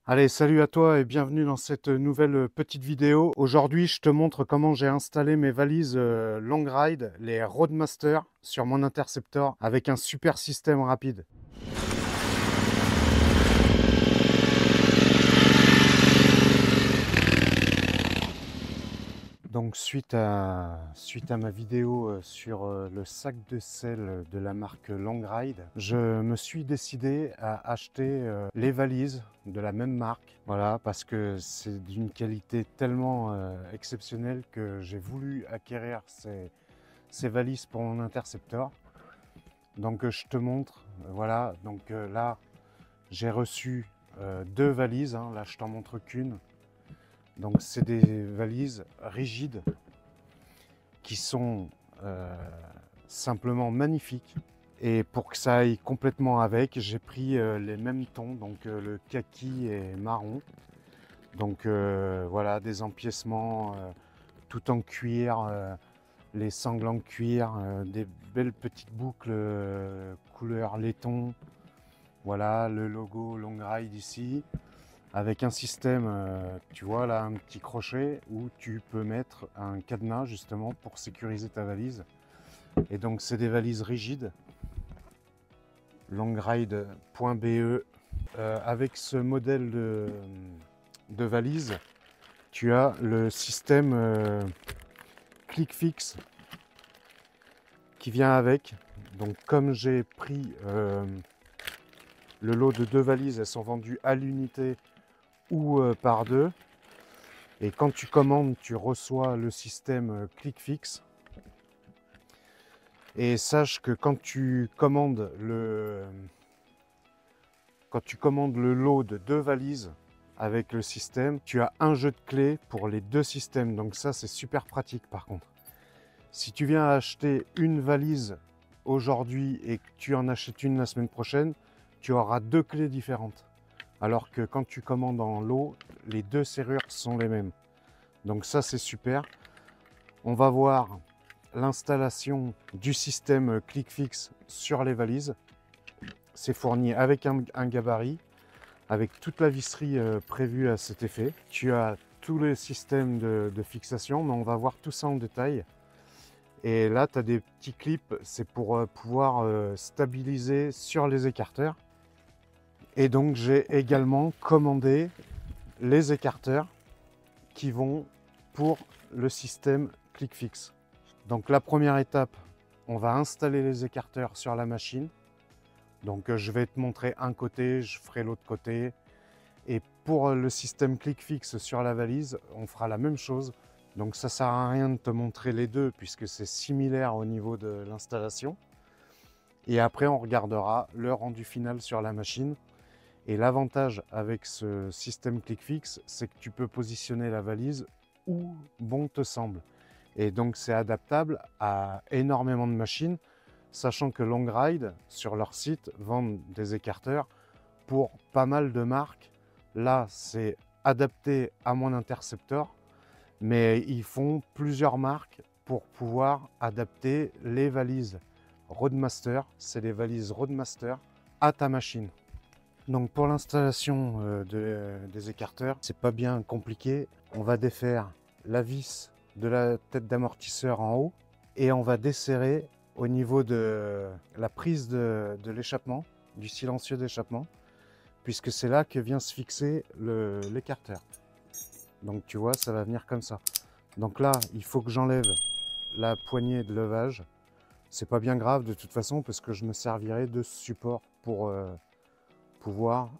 Allez, salut à toi et bienvenue dans cette nouvelle petite vidéo. Aujourd'hui, je te montre comment j'ai installé mes valises Long Ride, les Roadmaster, sur mon Interceptor avec un super système rapide. Donc suite à ma vidéo sur le sac de sel de la marque Long Ride, je me suis décidé à acheter les valises de la même marque. Voilà, parce que c'est d'une qualité tellement exceptionnelle que j'ai voulu acquérir ces valises pour mon Interceptor. Donc je te montre, voilà, donc là j'ai reçu deux valises, hein. Là je t'en montre qu'une. Donc c'est des valises rigides qui sont simplement magnifiques. Et pour que ça aille complètement avec, j'ai pris les mêmes tons, donc le kaki et marron. Donc voilà, des empiècements tout en cuir, les sangles en cuir, des belles petites boucles couleur laiton. Voilà, le logo Long Ride ici, avec un système, tu vois là, un petit crochet où tu peux mettre un cadenas justement pour sécuriser ta valise. Et donc c'est des valises rigides, longride.be. Avec ce modèle de valise, tu as le système ClickFix qui vient avec. Donc comme j'ai pris le lot de deux valises, elles sont vendues à l'unité ou par deux. Et quand tu commandes, tu reçois le système ClickFix. Et sache que quand tu commandes le lot de deux valises avec le système, tu as un jeu de clés pour les deux systèmes. Donc ça, c'est super pratique par contre. Si tu viens acheter une valise aujourd'hui et que tu en achètes une la semaine prochaine, tu auras deux clés différentes. Alors que quand tu commandes en lot, les deux serrures sont les mêmes. Donc ça, c'est super. On va voir l'installation du système ClickFix sur les valises. C'est fourni avec un gabarit, avec toute la visserie prévue à cet effet. Tu as tous les systèmes de fixation, mais on va voir tout ça en détail. Et là, tu as des petits clips, c'est pour pouvoir stabiliser sur les écarteurs. Et donc, j'ai également commandé les écarteurs qui vont pour le système ClickFix. Donc, la première étape, on va installer les écarteurs sur la machine. Donc, je vais te montrer un côté, je ferai l'autre côté. Et pour le système ClickFix sur la valise, on fera la même chose. Donc ça ne sert à rien de te montrer les deux puisque c'est similaire au niveau de l'installation. Et après, on regardera le rendu final sur la machine. Et l'avantage avec ce système ClickFix, c'est que tu peux positionner la valise où bon te semble. Et donc c'est adaptable à énormément de machines, sachant que Long Ride, sur leur site, vendent des écarteurs pour pas mal de marques. Là, c'est adapté à mon Interceptor, mais ils font plusieurs marques pour pouvoir adapter les valises Roadmaster, c'est les valises Roadmaster, à ta machine. Donc pour l'installation des écarteurs, c'est pas bien compliqué. On va défaire la vis de la tête d'amortisseur en haut et on va desserrer au niveau de la prise de l'échappement, du silencieux d'échappement, puisque c'est là que vient se fixer l'écarteur. Donc tu vois, ça va venir comme ça. Donc là, il faut que j'enlève la poignée de levage. C'est pas bien grave de toute façon parce que je me servirai de ce support pour pouvoir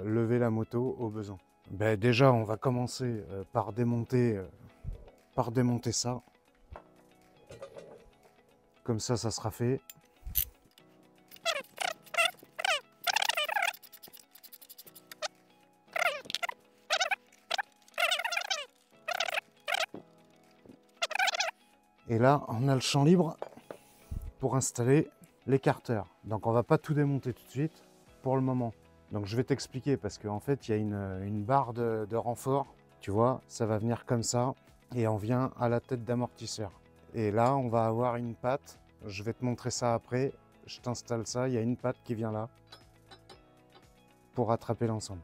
lever la moto au besoin. Ben déjà, on va commencer par démonter ça. Comme ça sera fait. Et là, on a le champ libre pour installer l'écarteur. Donc on va pas tout démonter tout de suite pour le moment. Donc je vais t'expliquer parce qu'en fait il y a une barre de renfort. Tu vois, ça va venir comme ça et on vient à la tête d'amortisseur. Et là on va avoir une patte. Je vais te montrer ça après. Je t'installe ça. Il y a une patte qui vient là pour attraper l'ensemble.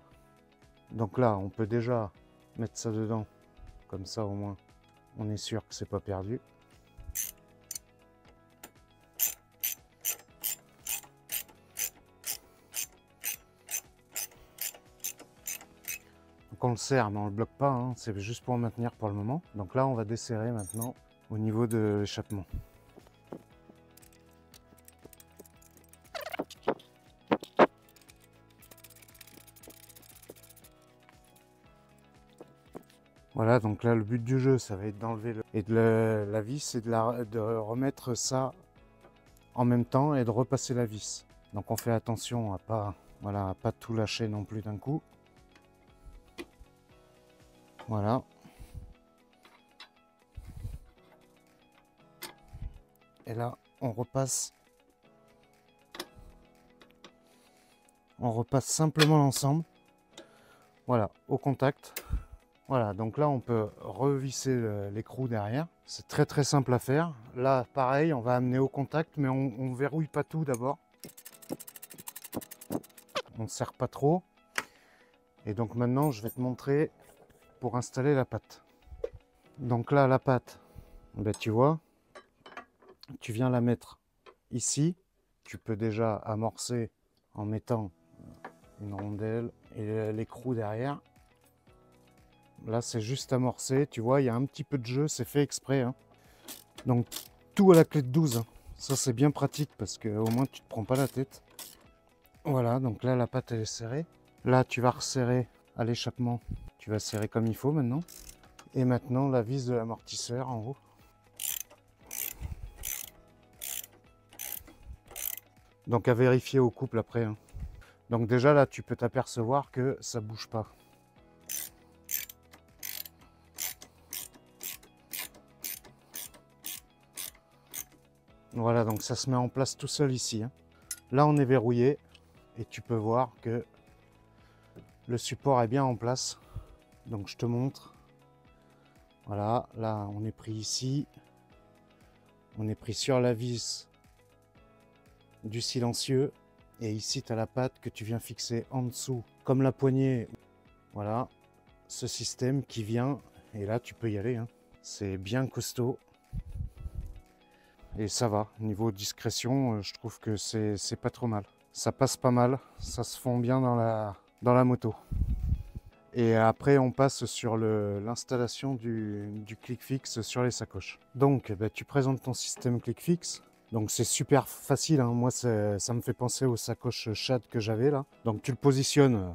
Donc là, on peut déjà mettre ça dedans. Comme ça, au moins, on est sûr que c'est pas perdu. Donc on le serre, mais on le bloque pas, hein. C'est juste pour le maintenir pour le moment. Donc là, on va desserrer maintenant au niveau de l'échappement. Voilà, donc là, le but du jeu, ça va être d'enlever la vis et de remettre ça en même temps et de repasser la vis. Donc on fait attention à pas, voilà, à pas tout lâcher non plus d'un coup. Voilà. Et là, on repasse simplement l'ensemble. Voilà, au contact. Voilà, donc là, on peut revisser l'écrou derrière. C'est très très simple à faire. Là, pareil, on va amener au contact, mais on verrouille pas tout d'abord. On ne serre pas trop. Et donc maintenant, je vais te montrer pour installer la patte. Donc là, la patte, ben, tu vois, tu viens la mettre ici. Tu peux déjà amorcer en mettant une rondelle et l'écrou derrière. Là, c'est juste amorcé. Tu vois, il y a un petit peu de jeu, c'est fait exprès, hein. Donc, tout à la clé de 12. Hein. Ça, c'est bien pratique parce qu'au moins, tu ne te prends pas la tête. Voilà, donc là, la patte, elle est serrée. Là, tu vas resserrer à l'échappement. Tu vas serrer comme il faut maintenant. Et maintenant, la vis de l'amortisseur en haut. Donc, à vérifier au couple après. Hein. Donc, déjà, là, tu peux t'apercevoir que ça ne bouge pas. Voilà, donc ça se met en place tout seul ici. Hein. Là, on est verrouillé et tu peux voir que le support est bien en place. Donc, je te montre. Voilà, là, on est pris ici. On est pris sur la vis du silencieux. Et ici, tu as la patte que tu viens fixer en dessous, comme la poignée. Voilà, ce système qui vient. Et là, tu peux y aller. Hein. C'est bien costaud. Et ça va. Niveau discrétion, je trouve que c'est pas trop mal. Ça passe pas mal. Ça se fond bien dans la moto. Et après, on passe sur l'installation du click fixe sur les sacoches. Donc, bah, tu présentes ton système click fixe. Donc, c'est super facile. Hein. Moi, ça me fait penser aux sacoches Shad que j'avais là. Donc, tu le positionnes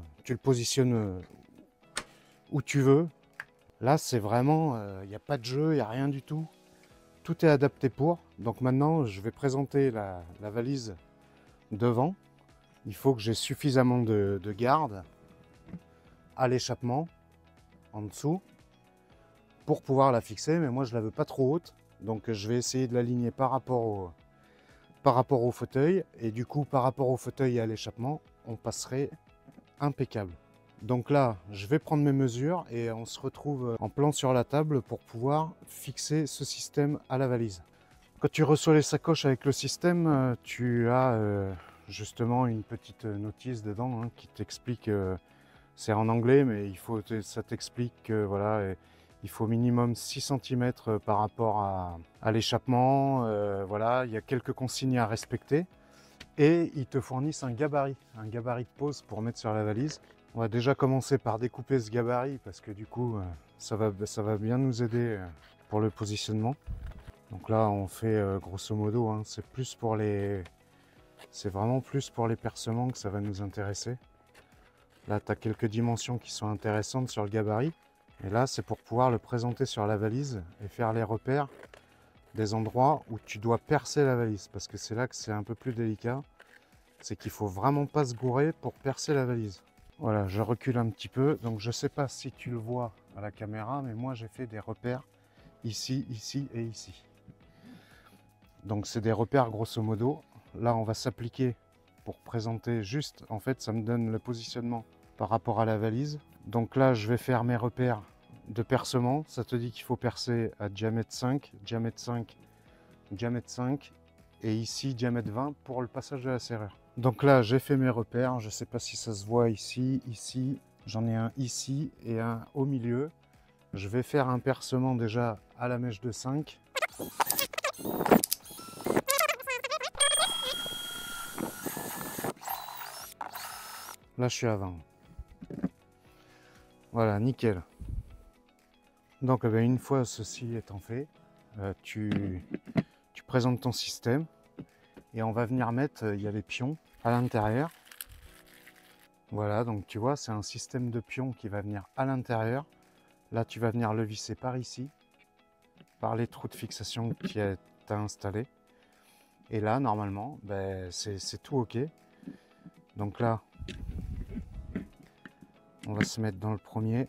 où tu veux. Là, c'est vraiment, il n'y a pas de jeu, il n'y a rien du tout. Tout est adapté pour. Donc maintenant, je vais présenter la valise devant. Il faut que j'ai suffisamment de garde à l'échappement en dessous pour pouvoir la fixer. Mais moi, je ne la veux pas trop haute. Donc je vais essayer de l'aligner par rapport au fauteuil. Et du coup, par rapport au fauteuil et à l'échappement, on passerait impeccable. Donc là, je vais prendre mes mesures et on se retrouve en plan sur la table pour pouvoir fixer ce système à la valise. Quand tu reçois les sacoches avec le système, tu as justement une petite notice dedans hein, qui t'explique, c'est en anglais, mais ça t'explique que voilà, il faut minimum 6 cm par rapport à l'échappement. Voilà, il y a quelques consignes à respecter. Et ils te fournissent un gabarit de pose pour mettre sur la valise. On va déjà commencer par découper ce gabarit parce que du coup, ça va bien nous aider pour le positionnement. Donc là, on fait grosso modo, hein, c'est vraiment plus pour les percements que ça va nous intéresser. Là, tu as quelques dimensions qui sont intéressantes sur le gabarit. Et là, c'est pour pouvoir le présenter sur la valise et faire les repères des endroits où tu dois percer la valise. Parce que c'est là que c'est un peu plus délicat. C'est qu'il faut vraiment pas se gourer pour percer la valise. Voilà, je recule un petit peu. Donc je sais pas si tu le vois à la caméra, mais moi j'ai fait des repères ici, ici et ici. Donc c'est des repères grosso modo. Là, on va s'appliquer pour présenter juste, en fait, ça me donne le positionnement par rapport à la valise. Donc là, je vais faire mes repères de percement. Ça te dit qu'il faut percer à diamètre 5, diamètre 5, diamètre 5 et ici diamètre 20 pour le passage de la serrure. Donc là, j'ai fait mes repères. Je ne sais pas si ça se voit ici, ici J'en ai un ici et un au milieu. Je vais faire un percement déjà à la mèche de 5. Là, je suis à 20. Voilà, nickel. Donc, eh bien, une fois ceci étant fait, tu présentes ton système et on va venir mettre, il y a les pions à l'intérieur. Voilà, donc tu vois, c'est un système de pions qui va venir à l'intérieur. Là, tu vas venir le visser par ici, par les trous de fixation que tu as installés. Et là, normalement, ben, c'est tout OK. Donc là, on va se mettre dans le premier.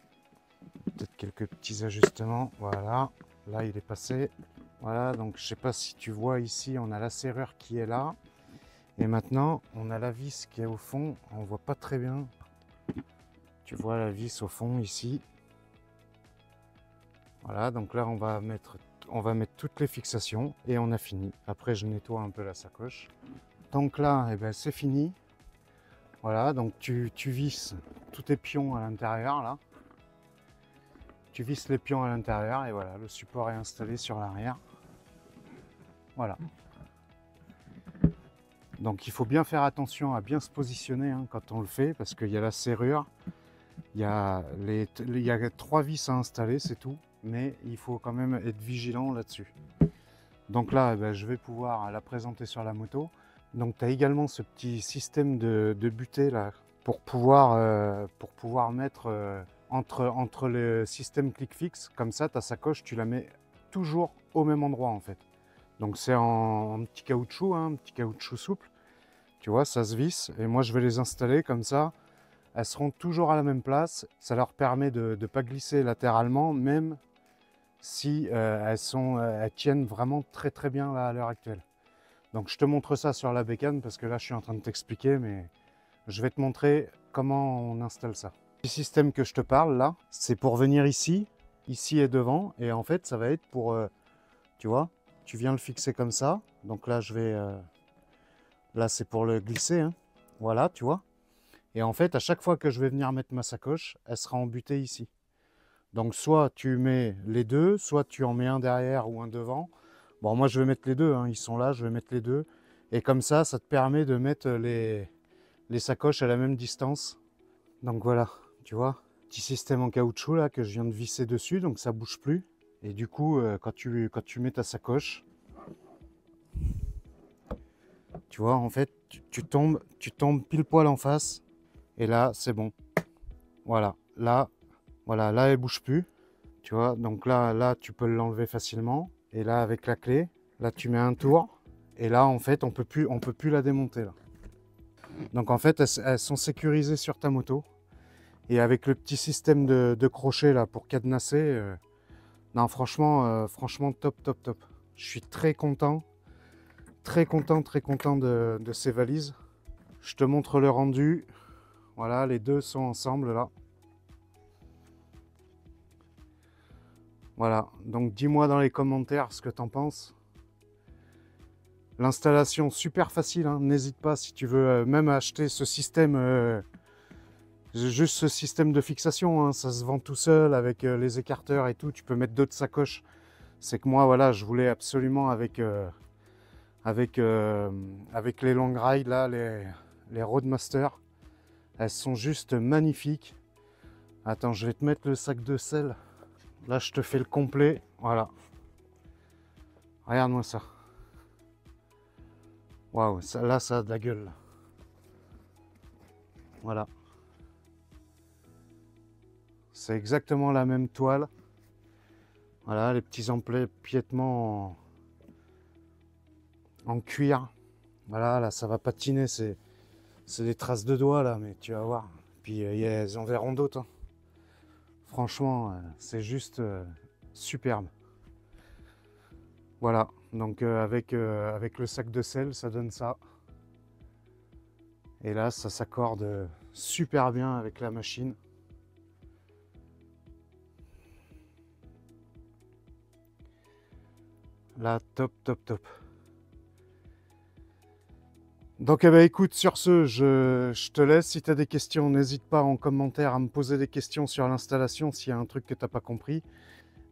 Peut-être quelques petits ajustements. Voilà, là, il est passé. Voilà, donc je sais pas si tu vois ici, on a la serrure qui est là. Et maintenant, on a la vis qui est au fond. On voit pas très bien. Tu vois la vis au fond ici. Voilà, donc là, on va mettre toutes les fixations et on a fini. Après, je nettoie un peu la sacoche. Donc là, eh ben, c'est fini. Voilà, donc tu visses tous tes pions à l'intérieur là. Tu visses les pions à l'intérieur et voilà, le support est installé sur l'arrière. Voilà. Donc il faut bien faire attention à bien se positionner hein, quand on le fait parce qu'il y a la serrure, il y a 3 vis à installer, c'est tout, mais il faut quand même être vigilant là-dessus. Donc là, eh ben, je vais pouvoir la présenter sur la moto. Donc tu as également ce petit système de butée là pour pouvoir mettre entre le système click fixe, comme ça ta sacoche tu la mets toujours au même endroit en fait. Donc c'est en petit caoutchouc, hein, un petit caoutchouc souple. Tu vois, ça se visse et moi je vais les installer comme ça. Elles seront toujours à la même place. Ça leur permet de ne pas glisser latéralement, même si elles tiennent vraiment très très bien là, à l'heure actuelle. Donc je te montre ça sur la bécane parce que là je suis en train de t'expliquer, mais je vais te montrer comment on installe ça. Le système que je te parle là, c'est pour venir ici et devant, et en fait ça va être pour, tu vois, tu viens le fixer comme ça. Donc là je vais, là c'est pour le glisser, hein. Voilà, tu vois. Et en fait à chaque fois que je vais venir mettre ma sacoche, elle sera embutée ici. Donc soit tu mets les deux, soit tu en mets un derrière ou un devant. Bon, moi je vais mettre les deux, hein. Ils sont là, je vais mettre les deux. Et comme ça te permet de mettre les sacoches à la même distance. Donc voilà, tu vois, petit système en caoutchouc là que je viens de visser dessus, donc ça bouge plus. Et du coup, quand tu mets ta sacoche, tu vois, en fait, tu tombes pile poil en face. Et là, c'est bon. Voilà, là, elle bouge plus. Tu vois, donc là, tu peux l'enlever facilement. Et là, avec la clé, là, tu mets un tour. Et là, en fait, on peut plus la démonter là. Donc en fait, elles sont sécurisées sur ta moto. Et avec le petit système de crochet là pour cadenasser, non, franchement, franchement, top, top, top. Je suis très content, très content, très content de ces valises. Je te montre le rendu. Voilà, les deux sont ensemble là. Voilà, donc dis-moi dans les commentaires ce que tu en penses. L'installation super facile, hein. N'hésite pas si tu veux même acheter ce système, juste ce système de fixation, hein. Ça se vend tout seul avec les écarteurs et tout. Tu peux mettre d'autres sacoches. C'est que moi, voilà, je voulais absolument avec les long rides là, les Roadmaster. Elles sont juste magnifiques. Attends, je vais te mettre le sac de sel. Là, je te fais le complet. Voilà. Regarde-moi ça. Waouh, là, ça a de la gueule. Là. Voilà. C'est exactement la même toile. Voilà, les petits empiètements en cuir. Voilà, là, ça va patiner. C'est des traces de doigts, là, mais tu vas voir. Puis, ils en verront d'autres. Hein. Franchement, c'est juste superbe. Voilà, donc avec le sac de sel, ça donne ça. Et là, ça s'accorde super bien avec la machine. Là, top, top, top. Donc eh ben, écoute, sur ce, je te laisse. Si tu as des questions, n'hésite pas en commentaire à me poser des questions sur l'installation s'il y a un truc que tu n'as pas compris.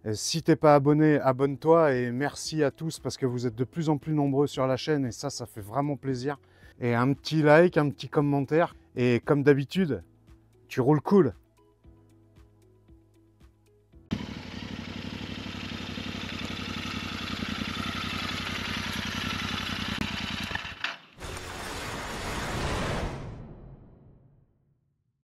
Et si t'es pas abonné, abonne-toi et merci à tous parce que vous êtes de plus en plus nombreux sur la chaîne et ça fait vraiment plaisir. Et un petit like, un petit commentaire et comme d'habitude, tu roules cool.